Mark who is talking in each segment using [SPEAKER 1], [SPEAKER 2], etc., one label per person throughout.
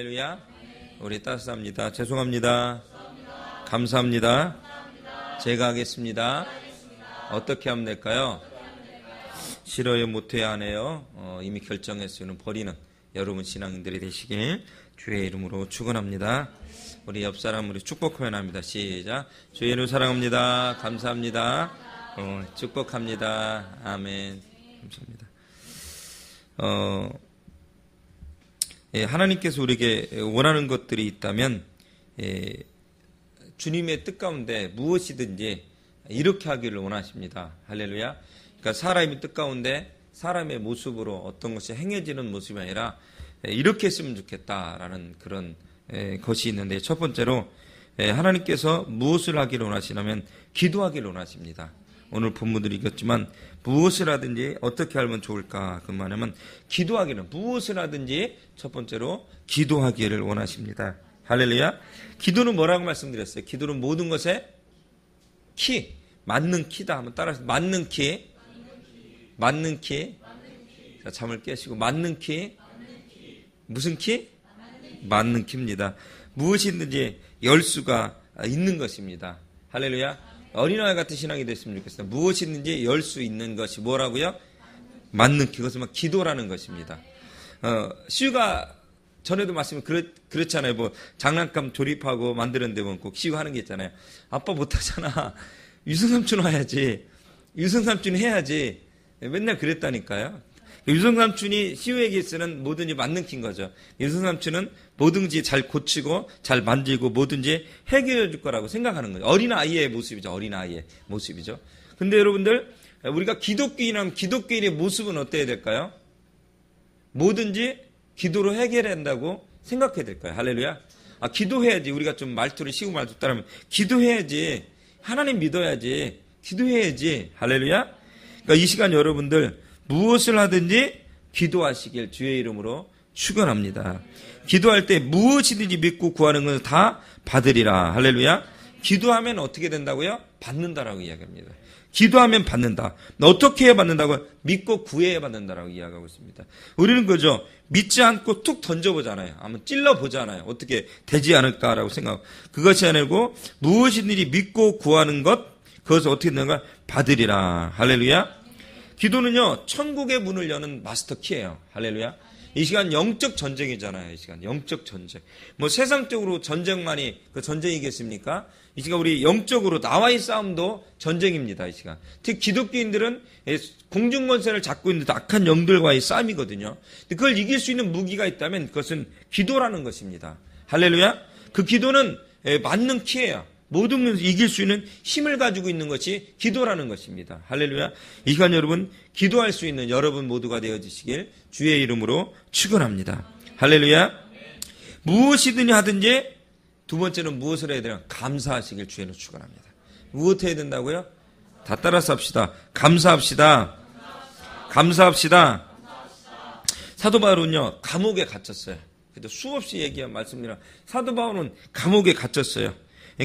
[SPEAKER 1] 할렐루야. 우리 따스합니다. 죄송합니다. 감사합니다. 제가 하겠습니다. 어떻게 하면 될까요? 싫어요, 못해요, 안 해요. 이미 결정했으면 버리는 여러분 신앙인들이 되시길 주의 이름으로 축원합니다. 우리 옆 사람 우리 축복하면 합니다. 시작. 주의 이름 사랑합니다. 감사합니다. 축복합니다. 아멘. 감사합니다. 하나님께서 우리에게 원하는 것들이 있다면 주님의 뜻 가운데 무엇이든지 이렇게 하기를 원하십니다. 할렐루야. 그러니까 사람의 뜻 가운데 사람의 모습으로 어떤 것이 행해지는 모습이 아니라 이렇게 했으면 좋겠다라는 그런 것이 있는데, 첫 번째로 하나님께서 무엇을 하기를 원하시냐면 기도하기를 원하십니다. 오늘 본문들이 있겠지만 무엇을 하든지 어떻게 하면 좋을까? 그 말하면 기도하기를, 무엇을 하든지 첫 번째로 기도하기를 원하십니다. 할렐루야. 기도는 뭐라고 말씀드렸어요? 기도는 모든 것에 키, 맞는 키다. 한번 따라서 맞는 키, 맞는 키. 자, 잠을 깨시고 맞는 키. 무슨 키? 맞는 키입니다. 무엇이든지 열 수가 있는 것입니다. 할렐루야. 어린아이 같은 신앙이 됐으면 좋겠어요. 무엇이든지 열 수 있는 것이 뭐라고요? 맞는 키. 그것은 기도라는 것입니다. 시우가 전에도 말씀을 그렇잖아요. 뭐 장난감 조립하고 만드는데 보면 꼭 시우 하는 게 있잖아요. 아빠 못하잖아. 유승삼촌 와야지. 유승삼촌 해야지. 맨날 그랬다니까요. 유승삼촌이 시우에게 쓰는 뭐든지 맞는 키인 거죠. 유승삼촌은 뭐든지 잘 고치고 잘 만들고 뭐든지 해결해 줄 거라고 생각하는 거죠. 어린아이의 모습이죠. 어린아이의 모습이죠. 근데 여러분들, 우리가 기독교인이라면 기독교인의 모습은 어때야 될까요? 뭐든지 기도로 해결해야 한다고 생각해야 될까요? 할렐루야. 기도해야지. 우리가 좀 말투를 쉬운 말투 따르면 기도해야지. 하나님 믿어야지. 기도해야지. 할렐루야. 그러니까 이 시간 여러분들 무엇을 하든지 기도하시길 주의 이름으로 축원합니다. 기도할 때 무엇이든지 믿고 구하는 것을 다 받으리라. 할렐루야. 기도하면 어떻게 된다고요? 받는다라고 이야기합니다. 기도하면 받는다. 어떻게 해야 받는다고요? 믿고 구해야 받는다라고 이야기하고 있습니다. 우리는 그죠? 믿지 않고 툭 던져보잖아요. 한번 찔러보잖아요. 어떻게 되지 않을까라고 생각하고. 그것이 아니고 무엇이든지 믿고 구하는 것, 그것을 어떻게 되는가? 받으리라. 할렐루야. 기도는요, 천국의 문을 여는 마스터 키예요. 할렐루야. 이 시간 영적 전쟁이잖아요. 이 시간 영적 전쟁. 뭐 세상적으로 전쟁만이 그 전쟁이겠습니까? 이 시간 우리 영적으로 나와의 싸움도 전쟁입니다. 이 시간. 특히 기독교인들은 공중권세를 잡고 있는 악한 영들과의 싸움이거든요. 그걸 이길 수 있는 무기가 있다면 그것은 기도라는 것입니다. 할렐루야. 그 기도는 맞는 키예요. 모든 것을 이길 수 있는 힘을 가지고 있는 것이 기도라는 것입니다. 할렐루야. 이 시간 여러분, 기도할 수 있는 여러분 모두가 되어주시길 주의 이름으로 축원합니다. 할렐루야. 무엇이든 하든지, 두 번째는 무엇을 해야 되나? 감사하시길 주의 이름으로 축원합니다. 무엇 해야 된다고요? 다 따라서 합시다. 감사합시다. 감사합시다. 사도 바울은요, 감옥에 갇혔어요. 그래도 수없이 얘기한 말씀이라 사도 바울은 감옥에 갇혔어요.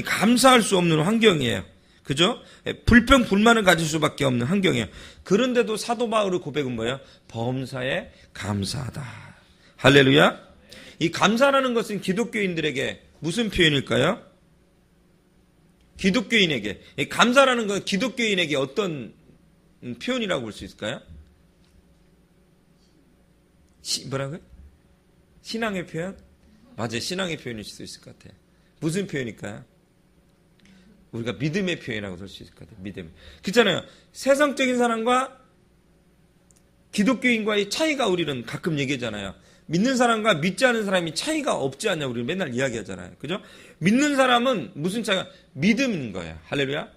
[SPEAKER 1] 감사할 수 없는 환경이에요. 그죠? 불평, 불만을 가질 수밖에 없는 환경이에요. 그런데도 사도 바울의 고백은 뭐예요? 범사에 감사하다. 할렐루야. 이 감사라는 것은 기독교인들에게 무슨 표현일까요? 기독교인에게. 이 감사라는 건 기독교인에게 어떤 표현이라고 볼 수 있을까요? 뭐라고요? 신앙의 표현? 맞아요. 신앙의 표현일 수 있을 것 같아요. 무슨 표현일까요? 우리가 믿음의 표현이라고 볼 수 있을 것 같아요. 믿음. 그렇잖아요. 세상적인 사람과 기독교인과의 차이가 우리는 가끔 얘기하잖아요. 믿는 사람과 믿지 않은 사람이 차이가 없지 않냐 우리는 맨날 이야기하잖아요. 그죠? 믿는 사람은 무슨 차이가? 믿음인 거예요. 할렐루야.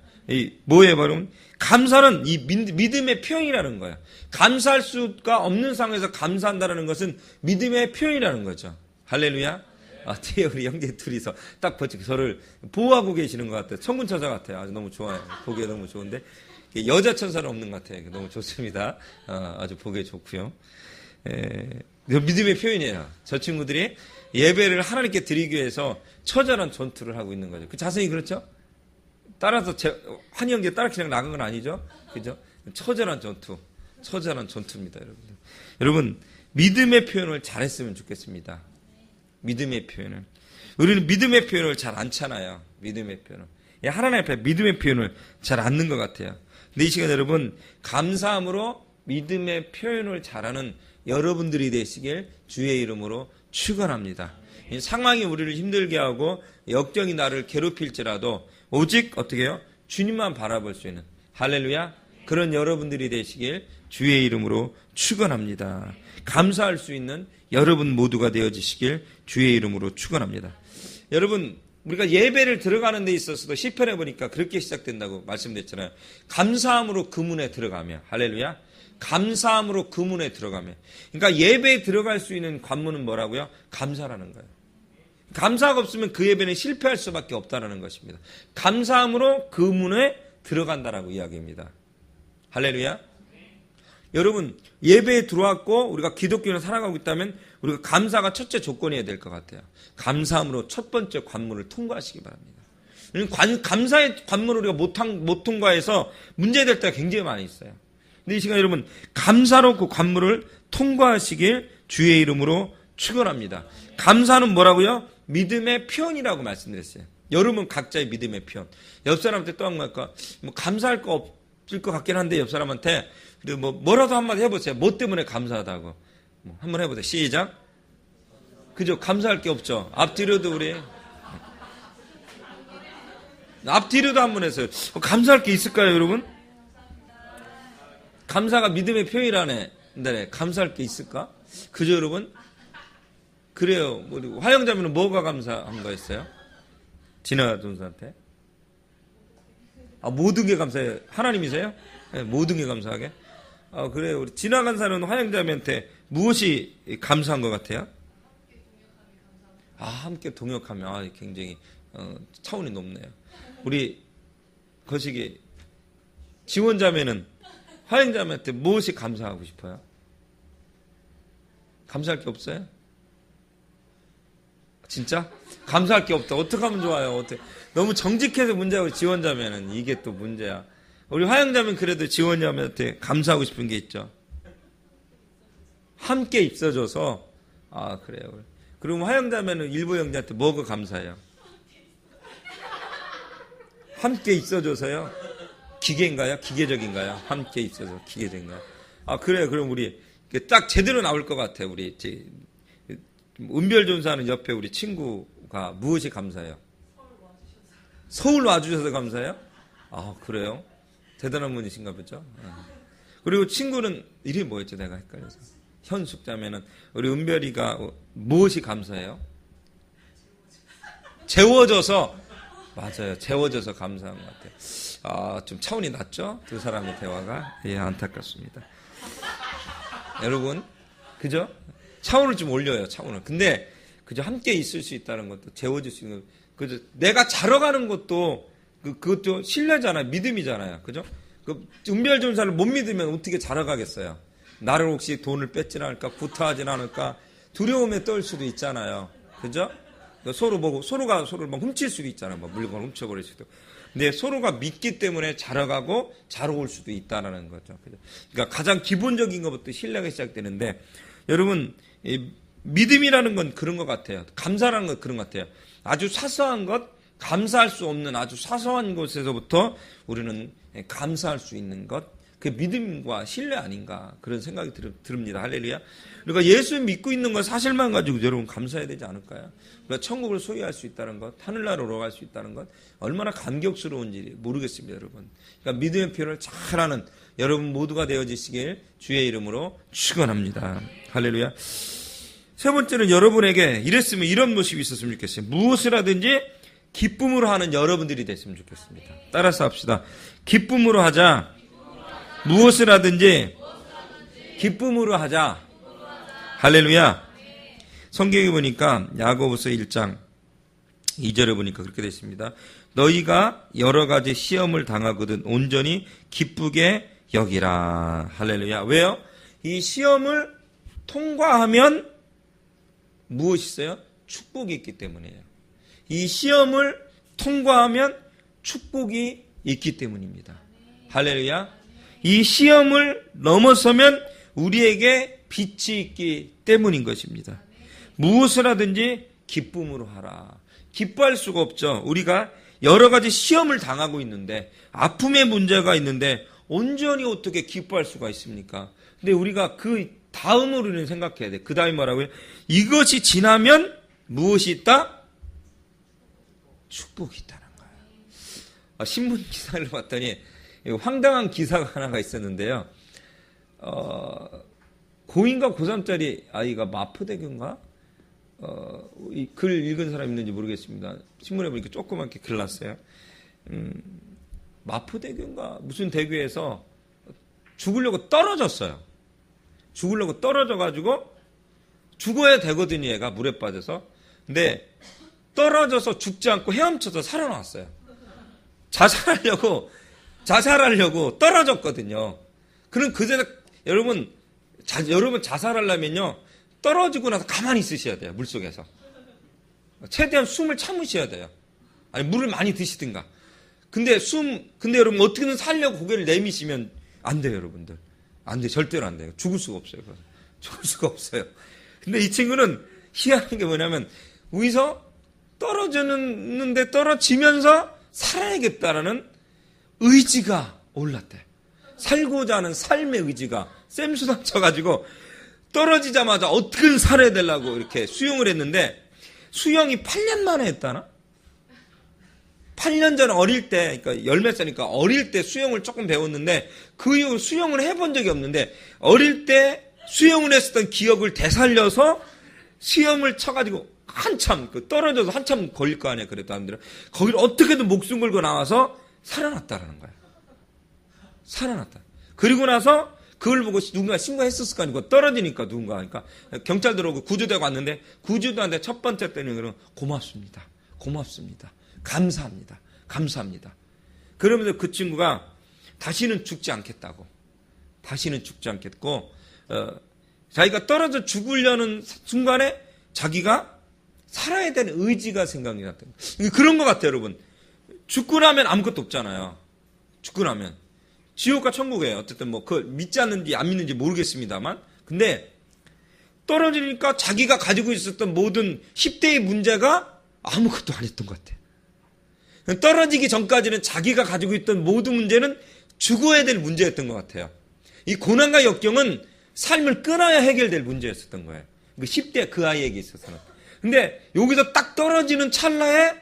[SPEAKER 1] 뭐예요? 바로 감사는 이 믿음의 표현이라는 거예요. 감사할 수가 없는 상황에서 감사한다는 것은 믿음의 표현이라는 거죠. 할렐루야. 뒤에 우리 형제 둘이서 딱 서로를 보호하고 계시는 것 같아요. 천군천사 같아요. 아주 너무 좋아요. 보기에 너무 좋은데 여자 천사는 없는 것 같아요. 너무 좋습니다. 아주 보기에 좋고요. 믿음의 표현이에요. 저 친구들이 예배를 하나님께 드리기 위해서 처절한 전투를 하고 있는 거죠. 그 자세히 그렇죠? 따라서 환희 형제 따라 그냥 나간 건 아니죠? 그죠? 처절한 전투입니다, 여러분. 여러분, 믿음의 표현을 잘했으면 좋겠습니다. 믿음의 표현을. 우리는 믿음의 표현을 잘 안 찾아요. 믿음의 표현을. 하나님 앞에 믿음의 표현을 잘 안 넣는 것 같아요. 근데 이 시간 여러분, 감사함으로 믿음의 표현을 잘하는 여러분들이 되시길 주의 이름으로 축원합니다. 이 상황이 우리를 힘들게 하고 역경이 나를 괴롭힐지라도 오직 어떻게 해요? 주님만 바라볼 수 있는, 할렐루야, 그런 여러분들이 되시길 주의 이름으로 축원합니다. 감사할 수 있는 여러분 모두가 되어지시길 주의 이름으로 축원합니다. 여러분, 우리가 예배를 들어가는 데 있어서도 시편에 보니까 그렇게 시작된다고 말씀드렸잖아요. 감사함으로 그 문에 들어가며, 할렐루야, 감사함으로 그 문에 들어가며. 그러니까 예배에 들어갈 수 있는 관문은 뭐라고요? 감사라는 거예요. 감사가 없으면 그 예배는 실패할 수밖에 없다는 것입니다. 감사함으로 그 문에 들어간다라고 이야기합니다. 할렐루야. 여러분, 예배에 들어왔고 우리가 기독교를 살아가고 있다면 우리가 감사가 첫째 조건이어야 될 것 같아요. 감사함으로 첫 번째 관문을 통과하시기 바랍니다. 감사의 관문을 우리가 못 통과해서 문제될 때가 굉장히 많이 있어요. 근데 이 시간 여러분, 감사로 그 관문을 통과하시길 주의 이름으로 축원합니다. 감사는 뭐라고요? 믿음의 표현이라고 말씀드렸어요. 여러분 각자의 믿음의 표현. 옆 사람한테 또 한 거 할까? 뭐 감사할 거 없을 것 같긴 한데 옆 사람한테 그리고 뭐라도 한마디 해보세요. 뭐 때문에 감사하다고. 한번 해보세요. 시작. 그죠? 감사할 게 없죠. 앞뒤로도 우리 앞뒤로도 한번 해서요. 감사할 게 있을까요, 여러분? 감사가 믿음의 표현이라네. 네, 감사할 게 있을까? 그죠, 여러분? 그래요. 우리 화영자매는 뭐가 감사한 거였어요? 진아 전사한테? 모든 게 감사해요. 하나님이세요? 네, 모든 게 감사하게? 그래요. 우리 진아 간사는 화영자매한테 무엇이 감사한 것 같아요? 함께 동역하면 굉장히 차원이 높네요. 우리 거시기 지원자매는 화영자매한테 무엇이 감사하고 싶어요? 감사할 게 없어요? 진짜? 감사할 게 없다. 어떻게 하면 좋아요? 너무 정직해서 문제야. 우리 지원자매는 이게 또 문제야. 우리 화영자매는 그래도 지원자매한테 감사하고 싶은 게 있죠. 함께 있어줘서. 그래요. 그럼 화영자매는 일부 형제한테 뭐가 감사해요? 함께 있어줘서요? 기계인가요? 기계적인가요? 함께 있어서 기계적인가요? 그래요. 그럼 우리 딱 제대로 나올 것 같아요. 우리 은별존사는 옆에 우리 친구가 무엇이 감사해요? 서울 와주셔서 감사해요? 그래요? 대단한 분이신가 보죠? 그리고 친구는 이름이 뭐였죠? 내가 헷갈려서. 현숙자매는 우리 은별이가 무엇이 감사해요? 재워져서. 맞아요. 재워져서 감사한 것 같아요. 좀 차원이 낮죠? 두 사람의 대화가. 안타깝습니다. 여러분, 그죠? 차원을 좀 올려요, 차원을. 근데, 그저 함께 있을 수 있다는 것도, 재워질 수 있는, 그죠? 내가 자러 가는 것도, 그것도 신뢰잖아요. 믿음이잖아요. 그죠? 은별존사를 못 믿으면 어떻게 자러 가겠어요? 나를 혹시 돈을 뺏진 않을까? 구타하진 않을까? 두려움에 떨 수도 있잖아요. 그죠? 서로 보고, 서로가 서로를 막 훔칠 수도 있잖아요. 물건을 훔쳐버릴 수도. 근데 서로가 믿기 때문에 자러 가고, 자러 올 수도 있다는 거죠. 그죠? 그러니까 가장 기본적인 것부터 신뢰가 시작되는데, 여러분, 믿음이라는 건 그런 것 같아요. 감사라는 건 그런 것 같아요. 아주 사소한 것, 감사할 수 없는 아주 사소한 것에서부터 우리는 감사할 수 있는 것, 그 믿음과 신뢰 아닌가 그런 생각이 듭니다. 할렐루야. 그러니까 예수 믿고 있는 건 사실만 가지고 여러분 감사해야 되지 않을까요? 그러니까 천국을 소유할 수 있다는 것, 하늘나라로 올라갈 수 있다는 것, 얼마나 감격스러운지 모르겠습니다, 여러분. 그러니까 믿음의 표현을 잘하는 여러분 모두가 되어지시길 주의 이름으로 축원합니다. 할렐루야. 세 번째는 여러분에게 이랬으면 이런 모습이 있었으면 좋겠어요. 무엇을 하든지 기쁨으로 하는 여러분들이 됐으면 좋겠습니다. 따라서 합시다. 기쁨으로 하자. 무엇을 하든지 기쁨으로 하자. 할렐루야. 성경에 보니까 야고보서 1장 2절에 보니까 그렇게 되어 있습니다. 너희가 여러 가지 시험을 당하거든 온전히 기쁘게 여기라. 할렐루야. 왜요? 이 시험을 통과하면 무엇이 있어요? 축복이 있기 때문이에요. 이 시험을 통과하면 축복이 있기 때문입니다. 할렐루야. 이 시험을 넘어서면 우리에게 빛이 있기 때문인 것입니다. 무엇을 하든지 기쁨으로 하라. 기뻐할 수가 없죠. 우리가 여러 가지 시험을 당하고 있는데, 아픔의 문제가 있는데 온전히 어떻게 기뻐할 수가 있습니까? 근데 우리가 그 다음으로는 생각해야 돼. 그 다음이 뭐라고요? 이것이 지나면 무엇이 있다? 축복이 있다는 거예요. 신문 기사를 봤더니 황당한 기사가 하나가 있었는데요. 고2인가 고3짜리 아이가 마포대교인가? 이 글 읽은 사람 있는지 모르겠습니다. 신문에 보니까 조그맣게 글 났어요. 마포대교인가? 무슨 대교에서 죽으려고 떨어졌어요. 죽으려고 떨어져가지고 죽어야 되거든요. 얘가 물에 빠져서. 근데 떨어져서 죽지 않고 헤엄쳐서 살아났어요. 자살하려고 떨어졌거든요. 그럼 그제서 여러분 자살하려면요, 떨어지고 나서 가만히 있으셔야 돼요. 물속에서. 최대한 숨을 참으셔야 돼요. 아니, 물을 많이 드시든가. 근데 여러분 어떻게든 살려고 고개를 내미시면 안 돼요, 여러분들. 안 돼. 절대로 안 돼요. 죽을 수가 없어요. 죽을 수가 없어요. 근데 이 친구는 희한한 게 뭐냐면, 위에서 떨어지는데 떨어지면서 살아야겠다라는 의지가 올랐대. 살고자 하는 삶의 의지가 쌤수당 쳐가지고 떨어지자마자 어떻게든 살아야 되려고 이렇게 수영을 했는데, 수영이 8년 만에 했다나? 8년 전에 어릴 때, 그러니까 열몇 살이니까 어릴 때 수영을 조금 배웠는데, 그 이후 수영을 해본 적이 없는데, 어릴 때 수영을 했었던 기억을 되살려서 수영을 쳐가지고 한참, 떨어져서 한참 걸릴 거 아니야, 그래도 사람들은. 거기를 어떻게든 목숨 걸고 나와서 살아났다라는 거야. 살아났다. 그리고 나서 그걸 보고 누군가 신고했었을 거 아니고, 떨어지니까 누군가. 그러니까 경찰 들어오고 구조대가 왔는데, 구조대한테 첫 번째 때는 그럼 고맙습니다. 고맙습니다. 감사합니다. 감사합니다. 그러면서 그 친구가 다시는 죽지 않겠다고. 다시는 죽지 않겠고, 자기가 떨어져 죽으려는 순간에 자기가 살아야 되는 의지가 생각이 났던 거예요. 그런 것 같아요, 여러분. 죽고 나면 아무것도 없잖아요. 죽고 나면. 지옥과 천국이에요. 어쨌든 뭐, 그걸 믿지 않는지 안 믿는지 모르겠습니다만. 근데 떨어지니까 자기가 가지고 있었던 모든 10대의 문제가 아무것도 아니었던 것 같아요. 떨어지기 전까지는 자기가 가지고 있던 모든 문제는 죽어야 될 문제였던 것 같아요. 이 고난과 역경은 삶을 끊어야 해결될 문제였었던 거예요. 10대 그 아이에게 있어서는. 근데 여기서 딱 떨어지는 찰나에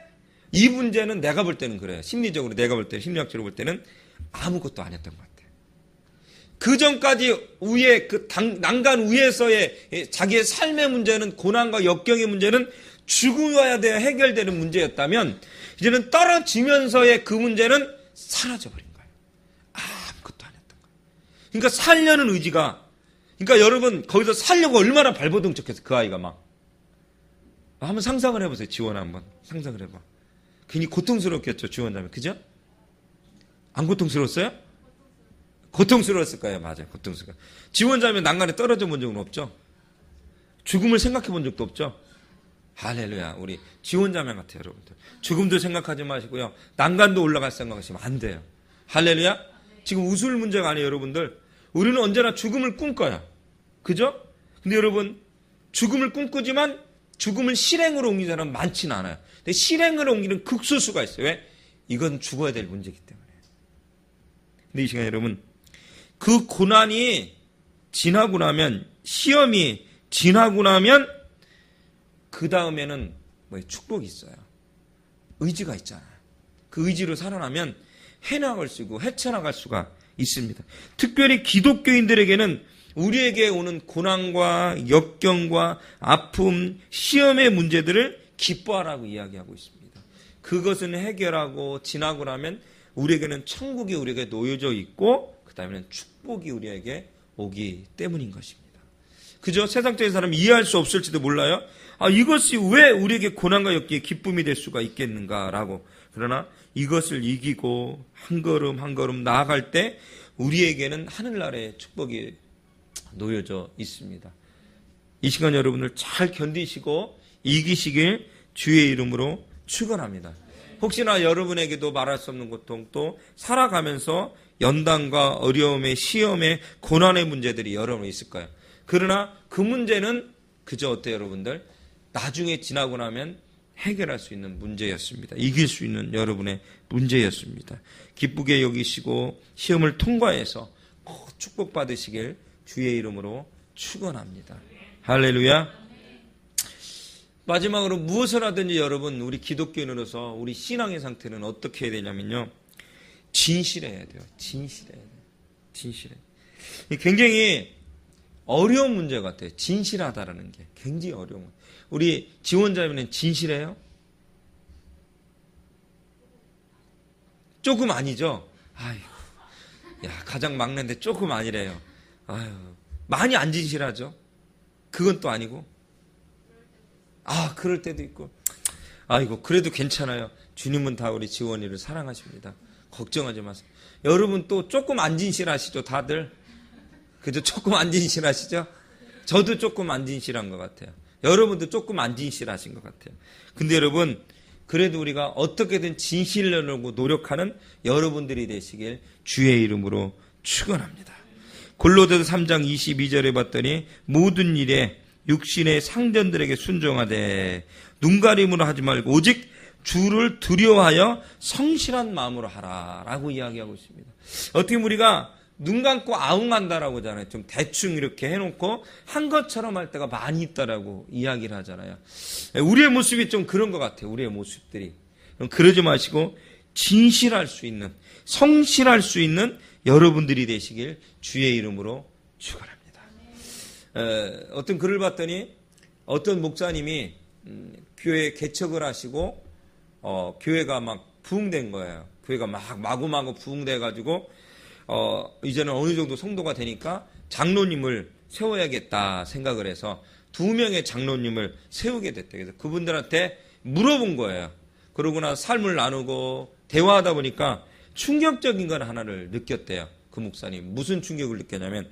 [SPEAKER 1] 이 문제는 내가 볼 때는 그래요. 심리적으로 내가 볼 때는, 심리학적으로 볼 때는 아무것도 아니었던 것 같아요. 그 전까지 위에, 난간 위에서의 자기의 삶의 문제는, 고난과 역경의 문제는 죽어야 돼야 해결되는 문제였다면, 이제는 떨어지면서의 그 문제는 사라져버린 거예요. 아무것도 아니었던 거예요. 그러니까 살려는 의지가, 그러니까 여러분 거기서 살려고 얼마나 발버둥쳤겠어요. 그 아이가 막. 한번 상상을 해보세요. 지원 한번 상상을 해봐. 괜히 고통스럽겠죠. 지원자면. 그죠? 안 고통스러웠어요? 고통스러웠을 거예요. 맞아요. 고통스러워요. 지원자면 난간에 떨어져 본 적은 없죠? 죽음을 생각해 본 적도 없죠? 할렐루야. 우리 지원자매 같아요, 여러분들. 죽음도 생각하지 마시고요. 난간도 올라갈 생각하시면 안 돼요. 할렐루야. 지금 웃을 문제가 아니에요, 여러분들. 우리는 언제나 죽음을 꿈꿔요. 그죠? 근데 여러분, 죽음을 꿈꾸지만 죽음을 실행으로 옮기는 사람은 많지는 않아요. 근데 실행으로 옮기는 극소수가 있어요. 왜? 이건 죽어야 될 문제이기 때문에. 근데 이 시간 여러분, 그 고난이 지나고 나면, 시험이 지나고 나면 그 다음에는 축복이 있어요. 의지가 있잖아요. 그 의지로 살아나면 해나갈 수 있고 헤쳐나갈 수가 있습니다. 특별히 기독교인들에게는 우리에게 오는 고난과 역경과 아픔, 시험의 문제들을 기뻐하라고 이야기하고 있습니다. 그것은 해결하고 지나고 나면 우리에게는 천국이 우리에게 놓여져 있고 그 다음에는 축복이 우리에게 오기 때문인 것입니다. 그죠? 세상적인 사람이 이해할 수 없을지도 몰라요. 이것이 왜 우리에게 고난과 역경의 기쁨이 될 수가 있겠는가라고. 그러나 이것을 이기고 한 걸음 한 걸음 나아갈 때 우리에게는 하늘나라의 축복이 놓여져 있습니다. 이 시간 여러분들 잘 견디시고 이기시길 주의 이름으로 축원합니다. 혹시나 여러분에게도 말할 수 없는 고통, 또 살아가면서 연단과 어려움의 시험의 고난의 문제들이 여러 번 있을 거예요. 그러나 그 문제는 그저 어때요, 여러분들? 나중에 지나고 나면 해결할 수 있는 문제였습니다. 이길 수 있는 여러분의 문제였습니다. 기쁘게 여기시고 시험을 통과해서 축복받으시길 주의 이름으로 축원합니다. 할렐루야. 마지막으로 무엇을 하든지 여러분, 우리 기독교인으로서 우리 신앙의 상태는 어떻게 해야 되냐면요, 진실해야 돼요. 진실해야 돼요. 진실해. 굉장히 어려운 문제 같아요. 진실하다라는 게 굉장히 어려운 거예요. 우리 지원자분은 진실해요? 조금 아니죠? 아이고, 야, 가장 막내인데 조금 아니래요. 아유, 많이 안 진실하죠? 그건 또 아니고. 그럴 때도 있고. 아이고, 그래도 괜찮아요. 주님은 다 우리 지원이를 사랑하십니다. 걱정하지 마세요. 여러분 또 조금 안 진실하시죠, 다들? 그죠? 조금 안 진실하시죠? 저도 조금 안 진실한 것 같아요. 여러분도 조금 안 진실하신 것 같아요. 근데 여러분, 그래도 우리가 어떻게든 진실하려고 노력하는 여러분들이 되시길 주의 이름으로 축원합니다. 골로새서 3장 22절에 봤더니 모든 일에 육신의 상전들에게 순종하되 눈가림으로 하지 말고 오직 주를 두려워하여 성실한 마음으로 하라라고 이야기하고 있습니다. 어떻게 우리가 눈 감고 아웅한다라고 하잖아요. 좀 대충 이렇게 해놓고 한 것처럼 할 때가 많이 있다라고 이야기를 하잖아요. 우리의 모습이 좀 그런 것 같아요. 우리의 모습들이. 그러지 마시고 진실할 수 있는, 성실할 수 있는 여러분들이 되시길 주의 이름으로 축원합니다. 어떤 글을 봤더니 어떤 목사님이 교회 개척을 하시고 교회가 막 부흥된 거예요. 교회가 막 마구마구 부흥돼가지고 이제는 어느 정도 성도가 되니까 장로님을 세워야겠다 생각을 해서 2명의 장로님을 세우게 됐대요. 그래서 그분들한테 물어본 거예요. 그러고 나서 삶을 나누고 대화하다 보니까 충격적인 건 하나를 느꼈대요. 그 목사님. 무슨 충격을 느꼈냐면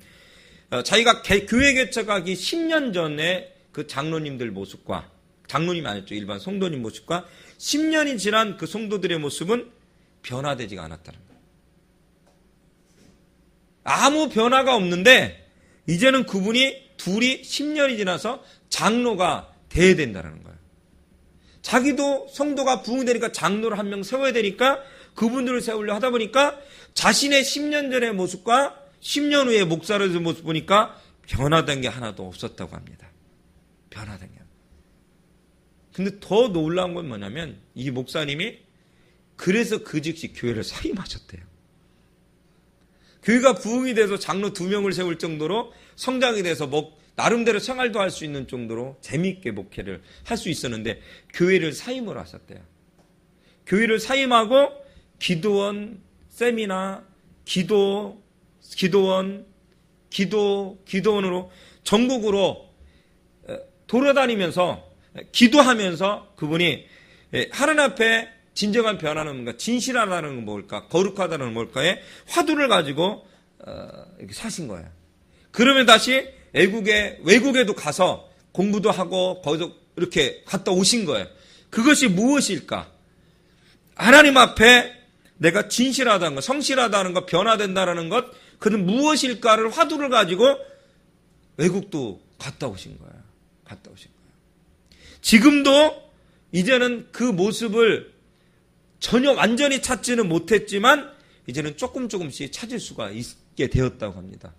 [SPEAKER 1] 자기가 교회 개척하기 10년 전에 그 장로님들 모습과, 장로님이 아니었죠. 일반 성도님 모습과 10년이 지난 그 성도들의 모습은 변화되지가 않았다는 거예요. 아무 변화가 없는데 이제는 그분이 둘이 10년이 지나서 장로가 돼야 된다는 거예요. 자기도 성도가 부흥되니까 장로를 한 명 세워야 되니까 그분들을 세우려 하다 보니까 자신의 10년 전의 모습과 10년 후에 목사로서의 모습 보니까 변화된 게 하나도 없었다고 합니다. 변화된 게. 근데 더 놀라운 건 뭐냐면 이 목사님이 그래서 그 즉시 교회를 사임하셨대요. 교회가 부흥이 돼서 장로 2명을 세울 정도로 성장이 돼서 나름대로 생활도 할 수 있는 정도로 재미있게 목회를 할 수 있었는데 교회를 사임을 하셨대요. 교회를 사임하고 기도원, 세미나, 기도원으로 전국으로 돌아다니면서 기도하면서 그분이 하나님 앞에 진정한 변화는 뭔가, 진실하다는 건 뭘까, 거룩하다는 건 뭘까에 화두를 가지고 이렇게 사신 거예요. 그러면 다시 외국에도 가서 공부도 하고 거기서 이렇게 갔다 오신 거예요. 그것이 무엇일까? 하나님 앞에 내가 진실하다는 것, 성실하다는 것, 변화된다는 것, 그는 무엇일까를 화두를 가지고 외국도 갔다 오신 거예요. 갔다 오신 거예요. 지금도 이제는 그 모습을 전혀 완전히 찾지는 못했지만 이제는 조금씩 찾을 수가 있게 되었다고 합니다.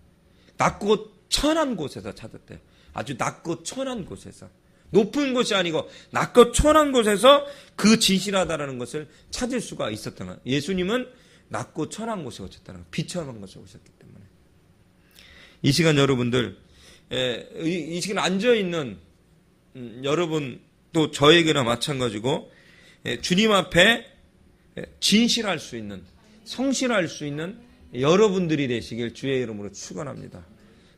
[SPEAKER 1] 낮고 천한 곳에서 찾았대요. 아주 낮고 천한 곳에서. 높은 곳이 아니고 낮고 천한 곳에서 그 진실하다는 것을 찾을 수가 있었던 거예요. 예수님은 낮고 천한 곳에 오셨다는 거예요. 비천한 곳에 오셨기 때문에. 이 시간 여러분들, 이 시간 앉아있는 여러분 또 저에게나 마찬가지고 주님 앞에 진실할 수 있는, 성실할 수 있는 여러분들이 되시길 주의 이름으로 축원합니다.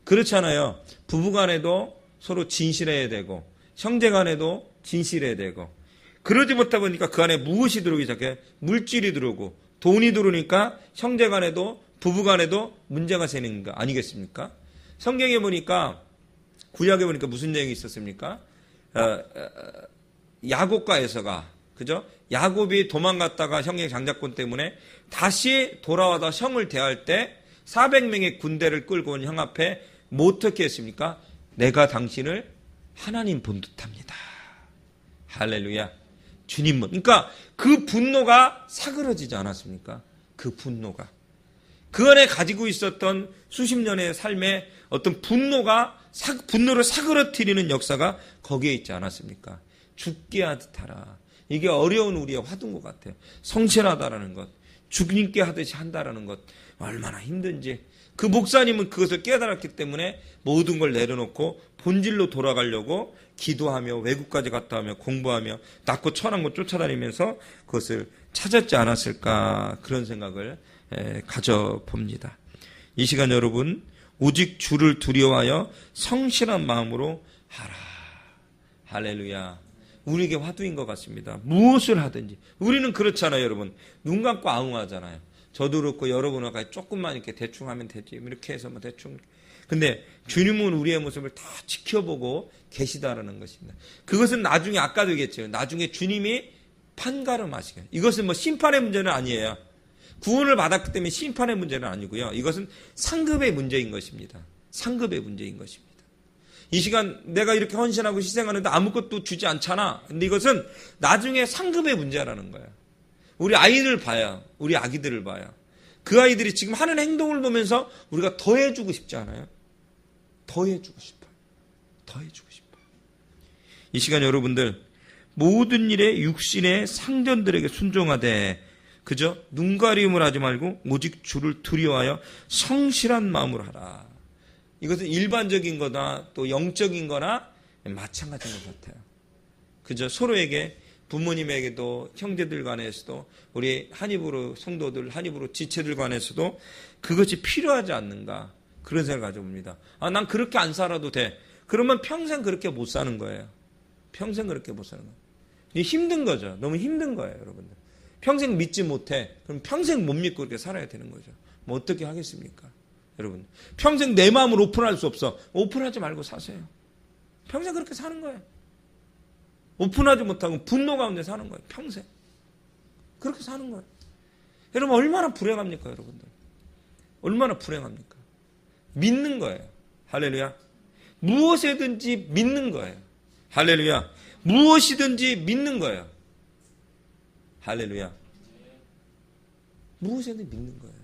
[SPEAKER 1] 그렇잖아요. 부부간에도 서로 진실해야 되고 형제간에도 진실해야 되고, 그러지 못하다 보니까 그 안에 무엇이 들어오기 시작해? 물질이 들어오고 돈이 들어오니까 형제간에도 부부간에도 문제가 생기는 거 아니겠습니까? 성경에 보니까, 구약에 보니까 무슨 내용이 있었습니까? 야곱과 에서가, 그죠? 야곱이 도망갔다가 형의 장자권 때문에 다시 돌아와서 형을 대할 때 400명의 군대를 끌고 온 형 앞에 뭐 어떻게 했습니까? 내가 당신을 하나님 본 듯합니다. 할렐루야. 주님은. 그러니까 그 분노가 사그러지지 않았습니까? 그 분노가. 그 안에 가지고 있었던 수십 년의 삶에 어떤 분노를 사그러뜨리는 역사가 거기에 있지 않았습니까? 죽게 하듯 하라. 이게 어려운 우리의 화두인 것 같아요. 성실하다라는 것, 주님께 하듯이 한다라는 것, 얼마나 힘든지. 그 목사님은 그것을 깨달았기 때문에 모든 걸 내려놓고 본질로 돌아가려고 기도하며 외국까지 갔다 하며 공부하며 낮고 천한 곳 쫓아다니면서 그것을 찾았지 않았을까, 그런 생각을 가져봅니다. 이 시간 여러분, 오직 주를 두려워하여 성실한 마음으로 하라. 할렐루야. 우리에게 화두인 것 같습니다. 무엇을 하든지. 우리는 그렇잖아요, 여러분. 눈 감고 아웅하잖아요. 저도 그렇고 여러분과 같이 조금만 이렇게 대충 하면 되지. 이렇게 해서 뭐 대충. 근데 주님은 우리의 모습을 다 지켜보고 계시다라는 것입니다. 그것은 나중에, 아까도 얘기했죠. 나중에 주님이 판가름하시게. 이것은 뭐 심판의 문제는 아니에요. 구원을 받았기 때문에 심판의 문제는 아니고요. 이것은 상급의 문제인 것입니다. 상급의 문제인 것입니다. 이 시간 내가 이렇게 헌신하고 희생하는데 아무것도 주지 않잖아. 근데 이것은 나중에 상급의 문제라는 거예요. 우리 아이들 봐요. 우리 아기들을 봐요. 그 아이들이 지금 하는 행동을 보면서 우리가 더해주고 싶지 않아요? 더해주고 싶어요. 더해주고 싶어요. 이 시간 여러분들, 모든 일에 육신의 상전들에게 순종하되, 그저 눈가림을 하지 말고 오직 주를 두려워하여 성실한 마음으로 하라. 이것은 일반적인 거나 또 영적인 거나 마찬가지인 것 같아요. 그저 서로에게, 부모님에게도, 형제들 간에서도, 우리 한입으로 성도들, 한입으로 지체들 간에서도 그것이 필요하지 않는가, 그런 생각을 가져봅니다. 난 그렇게 안 살아도 돼. 그러면 평생 그렇게 못 사는 거예요. 평생 그렇게 못 사는 거예요. 이게 힘든 거죠. 너무 힘든 거예요, 여러분들. 평생 믿지 못해. 그럼 평생 못 믿고 그렇게 살아야 되는 거죠. 뭐 어떻게 하겠습니까? 여러분, 평생 내 마음을 오픈할 수 없어. 오픈하지 말고 사세요. 평생 그렇게 사는 거예요. 오픈하지 못하고 분노 가운데 사는 거예요. 평생. 그렇게 사는 거예요. 여러분, 얼마나 불행합니까, 여러분들? 얼마나 불행합니까? 믿는 거예요. 할렐루야. 무엇이든지 믿는 거예요. 할렐루야. 무엇이든지 믿는 거예요. 할렐루야. 무엇이든지 믿는 거예요.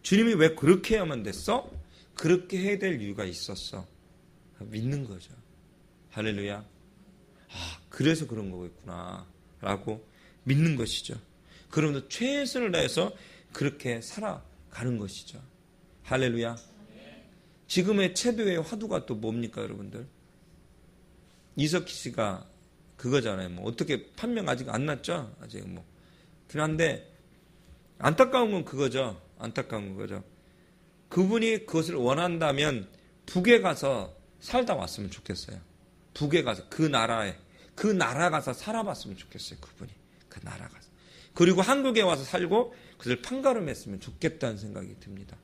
[SPEAKER 1] 주님이 왜 그렇게 해야만 됐어? 그렇게 해야 될 이유가 있었어. 믿는 거죠. 할렐루야. 그래서 그런 거겠구나 라고 믿는 것이죠. 그러면서 최선을 다해서 그렇게 살아가는 것이죠. 할렐루야. 지금의 최대의 화두가 또 뭡니까, 여러분들? 이석희 씨가 그거잖아요. 뭐 어떻게 판명 아직 안 났죠? 아직 뭐. 그런데 안타까운 건 그거죠. 안타까운 거죠. 그분이 그것을 원한다면 북에 가서 살다 왔으면 좋겠어요. 북에 가서 그 나라 가서 살아봤으면 좋겠어요. 그분이 그 나라 가서. 그리고 한국에 와서 살고 그것을 판가름했으면 좋겠다는 생각이 듭니다.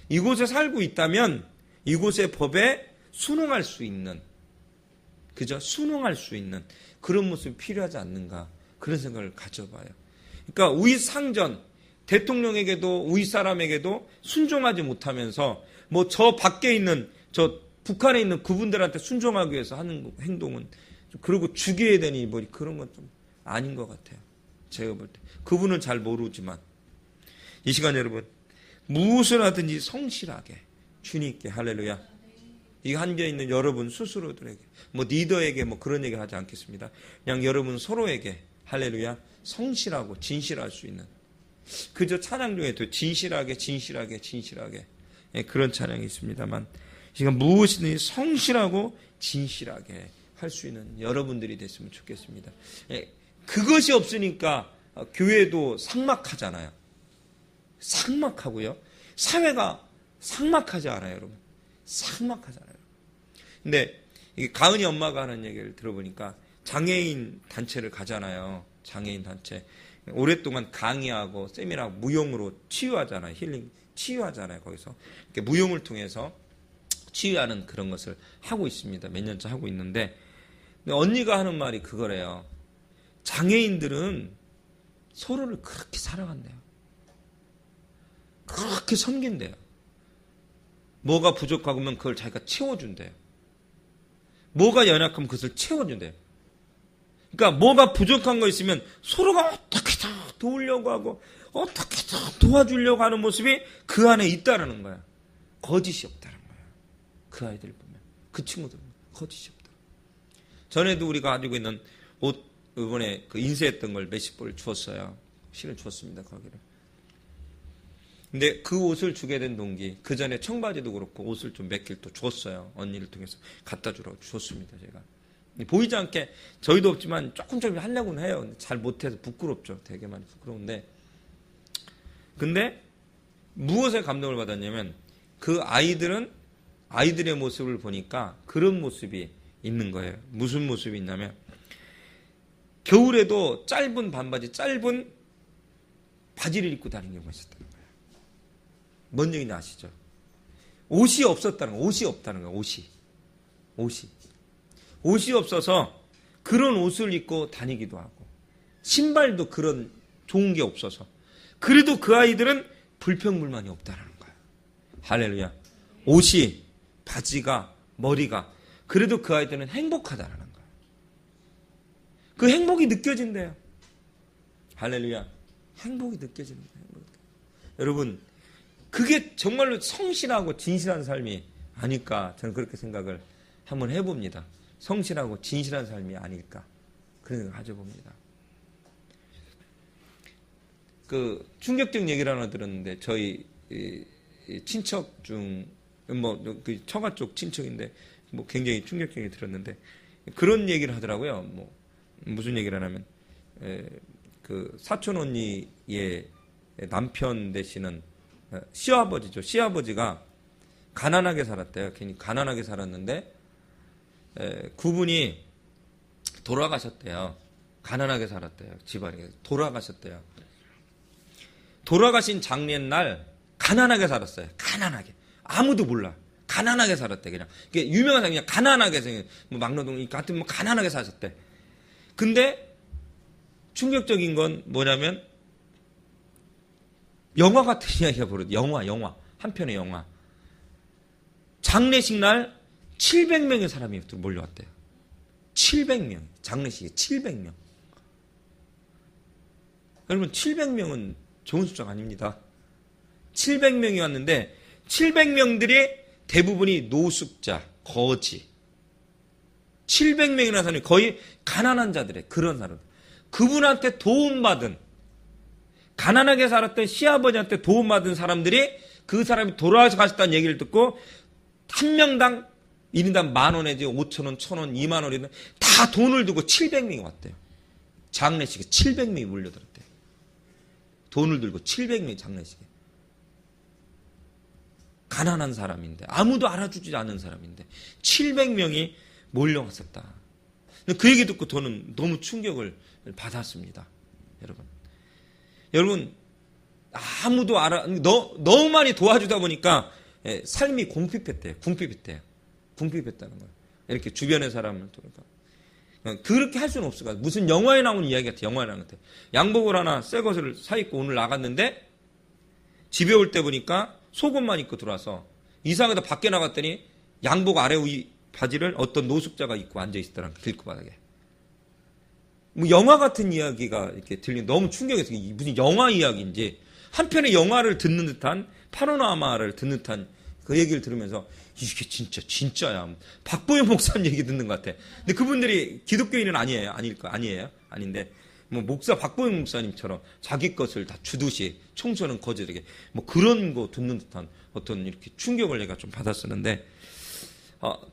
[SPEAKER 1] 이곳에 살고 있다면 이곳의 법에 순응할 수 있는, 그죠? 순응할 수 있는 그런 모습이 필요하지 않는가, 그런 생각을 가져봐요. 그러니까 우리 상전, 대통령에게도 우리 사람에게도 순종하지 못하면서 뭐 저 밖에 있는, 저 북한에 있는 그분들한테 순종하기 위해서 하는 행동은, 그리고 죽여야 되니 뭐 그런 건 좀 아닌 것 같아요. 제가 볼 때. 그분은 잘 모르지만 이 시간 여러분, 무엇을 하든지 성실하게 주님께, 할렐루야. 이 한겨 있는 여러분 스스로들에게, 뭐 리더에게 뭐 그런 얘기 하지 않겠습니다. 그냥 여러분 서로에게, 할렐루야, 성실하고 진실할 수 있는, 그저 찬양 중에도 진실하게 그런 찬양이 있습니다만, 지금 무엇이든지 성실하고 진실하게 할 수 있는 여러분들이 됐으면 좋겠습니다. 그것이 없으니까 교회도 삭막하잖아요. 삭막하고요. 사회가 삭막하지 않아요, 여러분. 삭막하잖아요. 근데 가은이 엄마가 하는 얘기를 들어보니까 장애인 단체를 가잖아요. 장애인 단체. 오랫동안 강의하고 세미나하고 무용으로 치유하잖아요. 힐링, 치유하잖아요. 거기서. 이렇게 무용을 통해서 치유하는 그런 것을 하고 있습니다. 몇 년째 하고 있는데, 언니가 하는 말이 그거래요. 장애인들은 서로를 그렇게 사랑한대요. 그렇게 섬긴대요. 뭐가 부족하면 그걸 자기가 채워준대요. 뭐가 연약하면 그것을 채워준대요. 그러니까 뭐가 부족한 거 있으면 서로가 어떻게든 도우려고 하고 어떻게든 도와주려고 하는 모습이 그 안에 있다라는 거야. 거짓이 없다는 거야. 그 아이들 보면, 그 친구들 보면 거짓이 없다. 전에도 우리가 가지고 있는 옷, 이번에 그 인쇄했던 걸 몇십 벌 주었어요. 실을 주었습니다, 거기를. 근데 그 옷을 주게 된 동기, 그 전에 청바지도 그렇고 옷을 좀 몇 길 또 주었어요. 언니를 통해서 갖다 주라고 주었습니다, 제가. 보이지 않게 저희도 없지만 조금 하려고는 해요. 근데 잘 못해서 부끄럽죠. 되게 많이 부끄러운데. 근데 무엇에 감동을 받았냐면 그 아이들은 아이들의 모습을 보니까 그런 모습이 있는 거예요. 무슨 모습이 있냐면 겨울에도 짧은 반바지, 짧은 바지를 입고 다니는 경우가 있었다는 거예요. 뭔 얘기인지 아시죠? 옷이 없었다는 거예요. 옷이 없다는 거예요. 옷이 없어서 그런 옷을 입고 다니기도 하고 신발도 그런 좋은 게 없어서 그래도 그 아이들은 불평불만이 없다는 거예요. 할렐루야. 옷이, 바지가, 머리가 그래도 그 아이들은 행복하다는 거예요. 그 행복이 느껴진대요. 할렐루야. 행복이 느껴집니다. 여러분, 그게 정말로 성실하고 진실한 삶이 아닐까 저는 그렇게 생각을 한번 해봅니다. 성실하고 진실한 삶이 아닐까 그런 생각을 가져봅니다. 그 충격적 얘기를 하나 들었는데 저희 친척 중 그 처가 쪽 친척인데 뭐 굉장히 충격적이 들었는데 그런 얘기를 하더라고요. 뭐 무슨 얘기를 하냐면 그 사촌 언니의 남편 되시는 시아버지죠. 시아버지가 가난하게 살았대요. 괜히 가난하게 살았는데 그분이 돌아가셨대요. 가난하게 살았대요. 집안이 돌아가셨대요. 돌아가신 장례날 가난하게 살았어요. 가난하게. 아무도 몰라. 가난하게 살았대. 그냥. 이게 유명한 사람이 그냥 가난하게 생긴, 뭐 막노동 같은 뭐 가난하게 사셨대. 근데 충격적인 건 뭐냐면 영화 같은 이야기가 벌어져. 영화. 한 편의 영화. 장례식 날 700명의 사람이 몰려왔대요. 700명. 장례식에 700명. 여러분 700명은 좋은 숫자가 아닙니다. 700명이 왔는데 700명들이 대부분이 노숙자, 거지. 700명이나 사람이 거의 가난한 자들의 그런 사람. 그분한테 도움받은 가난하게 살았던 시아버지한테 도움받은 사람들이 그 사람이 돌아가셨다는 얘기를 듣고 한 명당 1인당 10,000원 내지 5,000원, 1,000원, 20,000원이든 다 돈을 두고 700명이 왔대요. 장례식에 700명이 몰려들었대요. 돈을 들고 700명이 장례식에. 가난한 사람인데 아무도 알아주지 않는 사람인데 700명이 몰려왔었다. 그 얘기 듣고 저는 너무 충격을 받았습니다. 여러분 아무도 너무 많이 도와주다 보니까 삶이 궁핍했대요. 궁핍했다는 거예요. 이렇게 주변의 사람을 보니까 그렇게 할 수는 없을 것 같아요. 무슨 영화에 나오는 이야기 같아요. 영화에 나오는 것 같아요. 양복을 하나 새 것을 사입고 오늘 나갔는데 집에 올 때 보니까 속옷만 입고 들어와서 이상하다 밖에 나갔더니 양복 아래 위 바지를 어떤 노숙자가 입고 앉아 있었더라는 길바닥에. 뭐 영화 같은 이야기가 이렇게 들리는 너무 충격했어요. 이게 무슨 영화 이야기인지 한편의 영화를 듣는 듯한 파노라마를 듣는 듯한 그 얘기를 들으면서 이게 진짜야. 박보영 목사님 얘기 듣는 것 같아. 근데 그분들이 기독교인은 아니에요. 아닌데 뭐 목사 박보영 목사님처럼 자기 것을 다 주듯이 청소는 거지에게 뭐 그런 거 듣는 듯한 어떤 이렇게 충격을 내가 좀 받았었는데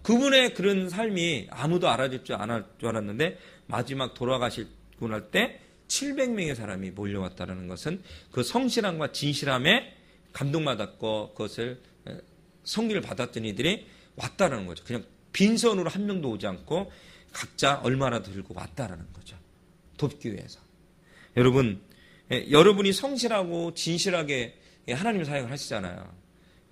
[SPEAKER 1] 그분의 그런 삶이 아무도 알아줄 줄 알았는데 마지막 돌아가시고 날 때 700명의 사람이 몰려왔다는 것은 그 성실함과 진실함에 감동받았고 그것을 성기를 받았던 이들이 왔다라는 거죠. 그냥 빈손으로 한 명도 오지 않고 각자 얼마나 들고 왔다라는 거죠. 돕기 위해서. 여러분, 여러분이 성실하고 진실하게 하나님 사역을 하시잖아요.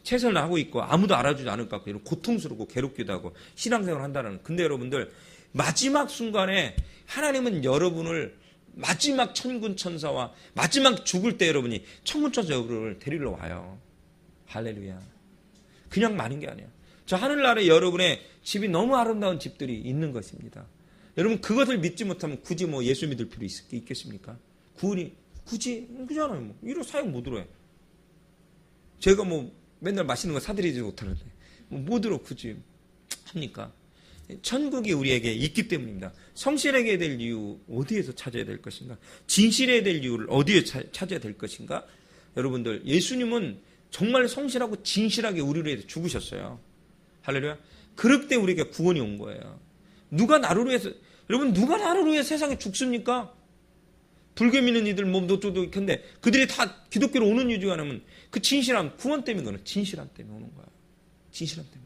[SPEAKER 1] 최선을 하고 있고 아무도 알아주지 않을 것 같고 이런 고통스럽고 괴롭기도 하고 신앙생활을 한다는. 근데 여러분들 마지막 순간에 하나님은 여러분을 마지막 천군 천사와 마지막 죽을 때 여러분이 천군 천사 여러분을 데리러 와요. 할렐루야. 그냥 많은 게 아니에요. 저 하늘나라에 여러분의 집이 너무 아름다운 집들이 있는 것입니다. 여러분 그것을 믿지 못하면 굳이 뭐 예수 믿을 필요 있겠습니까? 구원이 굳이 그잖아요. 뭐 이런 사역 못 들어요. 제가 뭐 맨날 맛있는 거 사드리지 못하는데 뭐 들어 굳이 합니까? 천국이 우리에게 있기 때문입니다. 성실하게 될 이유 어디에서 찾아야 될 것인가? 진실해야 될 이유를 어디에 찾아야 될 것인가? 여러분들 예수님은 정말 성실하고 진실하게 우리를 위해서 죽으셨어요. 할렐루야. 그럴 때 우리에게 구원이 온 거예요. 누가 나를 위해서 여러분 누가 나를 위해 세상에 죽습니까? 불교 믿는 이들 너도 근데 그들이 다 기독교로 오는 이유 중 하나는 그 진실함, 구원 때문인 거는 진실함 때문에 오는 거야. 진실함 때문에.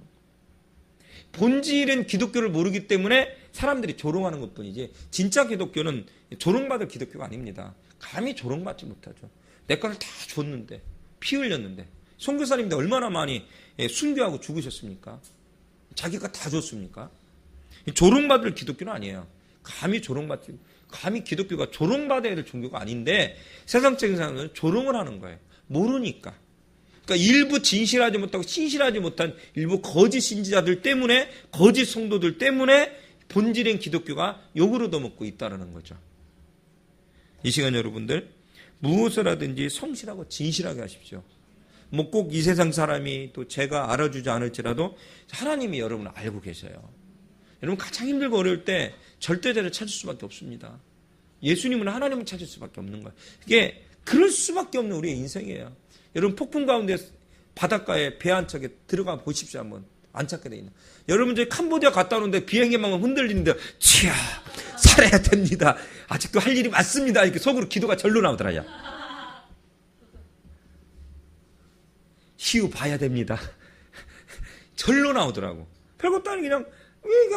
[SPEAKER 1] 본질은 기독교를 모르기 때문에 사람들이 조롱하는 것뿐이지 진짜 기독교는 조롱받을 기독교가 아닙니다. 감히 조롱받지 못하죠. 내 거를 다 줬는데 피 흘렸는데 선교사님들 얼마나 많이 순교하고 죽으셨습니까? 자기가 다 줬습니까? 조롱받을 기독교는 아니에요. 감히 기독교가 조롱받아야 될 종교가 아닌데 세상적인 사람들은 조롱을 하는 거예요. 모르니까. 그러니까 일부 진실하지 못하고 신실하지 못한 일부 거짓 신지자들 때문에 거짓 성도들 때문에 본질인 기독교가 욕을 얻어먹고 있다는 거죠. 이 시간 여러분들 무엇을 하든지 성실하고 진실하게 하십시오. 뭐 꼭 이 세상 사람이 또 제가 알아주지 않을지라도 하나님이 여러분을 알고 계셔요. 여러분 가장 힘들고 어려울 때 절대자를 찾을 수밖에 없습니다. 예수님은 하나님을 찾을 수밖에 없는 거예요. 이게 그럴 수밖에 없는 우리의 인생이에요. 여러분 폭풍 가운데 바닷가에 배 한 척에 들어가 보십시오. 한번 안 찾게 돼 있나. 여러분 저희 캄보디아 갔다 오는데 비행기만 흔들리는데 치야 살아야 됩니다. 아직도 할 일이 많습니다. 이렇게 속으로 기도가 절로 나오더라요. 희우 봐야 됩니다. 절로 나오더라고. 별것도 아니 그냥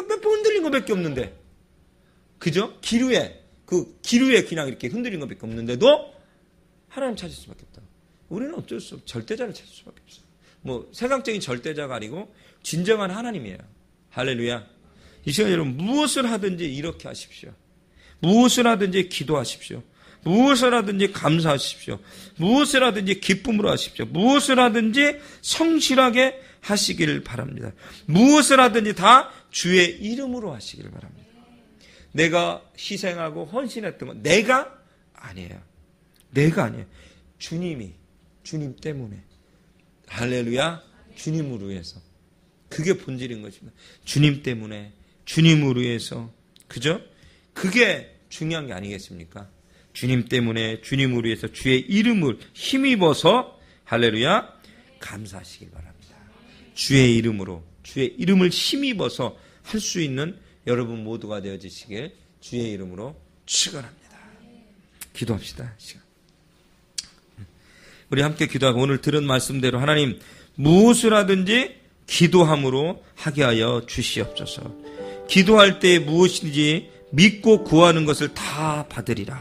[SPEAKER 1] 몇 번 흔들린 것밖에 없는데. 그죠? 기류에 그냥 이렇게 흔들린 것밖에 없는데도 하나님 찾을 수밖에 없다. 우리는 어쩔 수 없어. 절대자를 찾을 수밖에 없어요. 뭐 세상적인 절대자가 아니고 진정한 하나님이에요. 할렐루야. 이 시간 여러분 무엇을 하든지 이렇게 하십시오. 무엇을 하든지 기도하십시오. 무엇을 하든지 감사하십시오. 무엇을 하든지 기쁨으로 하십시오. 무엇을 하든지 성실하게 하시기를 바랍니다. 무엇을 하든지 다 주의 이름으로 하시기를 바랍니다. 내가 희생하고 헌신했던 건 내가 아니에요. 내가 아니에요. 주님 때문에. 할렐루야. 주님으로 위해서. 그게 본질인 것입니다. 주님 때문에, 주님으로 위해서. 그죠? 그게 중요한 게 아니겠습니까? 주님 때문에, 주님으로 위해서 주의 이름을 힘입어서 할렐루야 감사하시길 바랍니다. 주의 이름으로, 주의 이름을 힘입어서 할 수 있는 여러분 모두가 되어지시길 주의 이름으로 축원합니다. 기도합시다. 우리 함께 기도하고 오늘 들은 말씀대로 하나님 무엇을 하든지 기도함으로 하게 하여 주시옵소서. 기도할 때 무엇인지 믿고 구하는 것을 다 받으리라.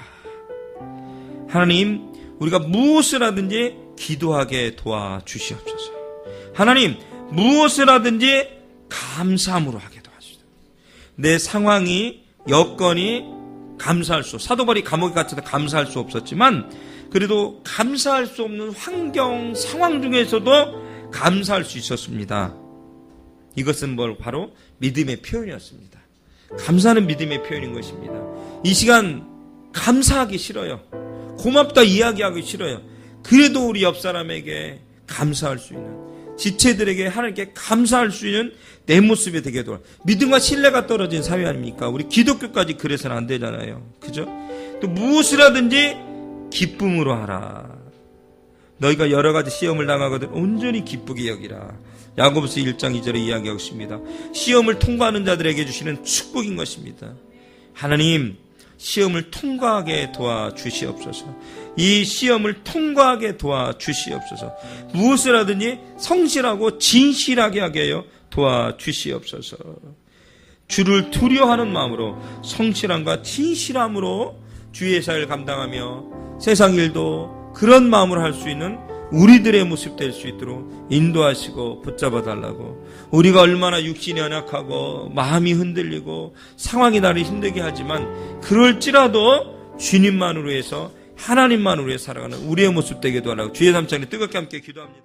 [SPEAKER 1] 하나님 우리가 무엇을 하든지 기도하게 도와주시옵소서. 하나님 무엇을 하든지 감사함으로 하게 도와주시옵소서. 내 상황이 여건이 감사할 수, 사도 바울이 감옥에 갇혀도 감사할 수 없었지만 그래도 감사할 수 없는 환경, 상황 중에서도 감사할 수 있었습니다. 이것은 바로 믿음의 표현이었습니다. 감사는 믿음의 표현인 것입니다. 이 시간 감사하기 싫어요. 고맙다 이야기하기 싫어요. 그래도 우리 옆 사람에게 감사할 수 있는, 지체들에게 하나님께 감사할 수 있는 내 모습이 되게 도와. 믿음과 신뢰가 떨어진 사회 아닙니까? 우리 기독교까지 그래서는 안 되잖아요. 그죠? 또 무엇을 하든지 기쁨으로 하라. 너희가 여러 가지 시험을 당하거든 온전히 기쁘게 여기라. 야고보서 1장 2절에 이야기하고 있습니다. 시험을 통과하는 자들에게 주시는 축복인 것입니다. 하나님 시험을 통과하게 도와주시옵소서. 이 시험을 통과하게 도와주시옵소서. 무엇을 하든지 성실하고 진실하게 하게 하여 도와주시옵소서. 주를 두려워하는 마음으로 성실함과 진실함으로 주의 사역을 감당하며 세상 일도 그런 마음으로 할 수 있는 우리들의 모습 될 수 있도록 인도하시고 붙잡아 달라고. 우리가 얼마나 육신이 연약하고 마음이 흔들리고 상황이 나를 힘들게 하지만 그럴지라도 주님만으로 해서 하나님만으로 해서 살아가는 우리의 모습 되게 도와달라고 주의 삼창에 뜨겁게 함께 기도합니다.